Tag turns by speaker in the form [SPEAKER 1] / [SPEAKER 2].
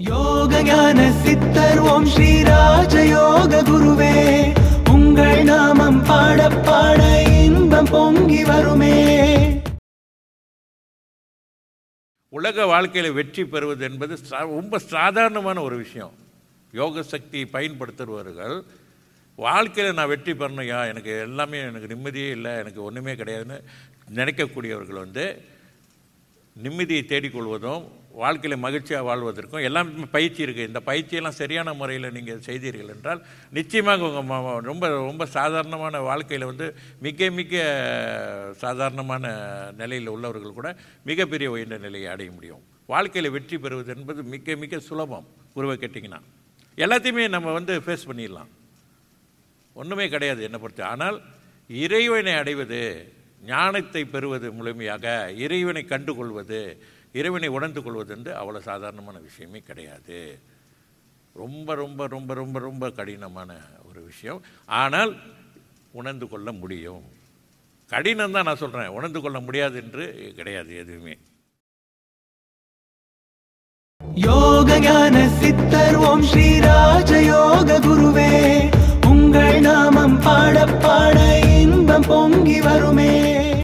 [SPEAKER 1] யோக ஞான சித்தர் ஓம் ஸ்ரீ ராஜயோக குருவே, உங்கள் நாமம் பாட பாட இன்பம் பொங்கி வருமே.
[SPEAKER 2] உலக வாழ்க்கையில் வெற்றி பெறுவது என்பது ரொம்ப சாதாரணமான ஒரு விஷயம். யோக சக்தியை பயன்படுத்துபவர்கள் வாழ்க்கையில் நான் வெற்றி பெறணும்யா, எனக்கு எல்லாமே எனக்கு நிம்மதியே இல்லை, எனக்கு ஒன்றுமே கிடையாதுன்னு நினைக்கக்கூடியவர்கள் நிம்மதியை தேடிக்கொள்வதும் வாழ்க்கையில் மகிழ்ச்சியாக வாழ்வதற்கும் எல்லாமே பயிற்சி இருக்குது. இந்த பயிற்சியெல்லாம் சரியான முறையில் நீங்கள் செய்தீர்கள் என்றால் நிச்சயமாக உங்கள் ரொம்ப ரொம்ப சாதாரணமான வாழ்க்கையில் மிக மிக சாதாரணமான நிலையில் உள்ளவர்கள் கூட மிகப்பெரிய உயர்ந்த நிலையை அடைய முடியும். வாழ்க்கையில் வெற்றி பெறுவது என்பது மிக மிக சுலபம். குருவை கேட்டிங்கன்னா எல்லாத்தையுமே நம்ம ஃபேஸ் பண்ணிடலாம், ஒன்றுமே கிடையாது என்னை பொறுத்து. ஆனால் இறைவனை அடைவது, ஞானத்தை பெறுவது முழுமையாக, இறைவனை கண்டுகொள்வது, இறைவனை உணர்ந்து கொள்வது என்று அவ்வளோ சாதாரணமான விஷயமே கிடையாது. ரொம்ப ரொம்ப ரொம்ப ரொம்ப ரொம்ப கடினமான ஒரு விஷயம். ஆனால் உணர்ந்து கொள்ள முடியும். கடினம் தான் நான் சொல்கிறேன், உணர்ந்து கொள்ள முடியாது என்று கிடையாது எதுவுமே.
[SPEAKER 1] யோக ஞான சித்தர் ஓம் ஸ்ரீ ராஜயோக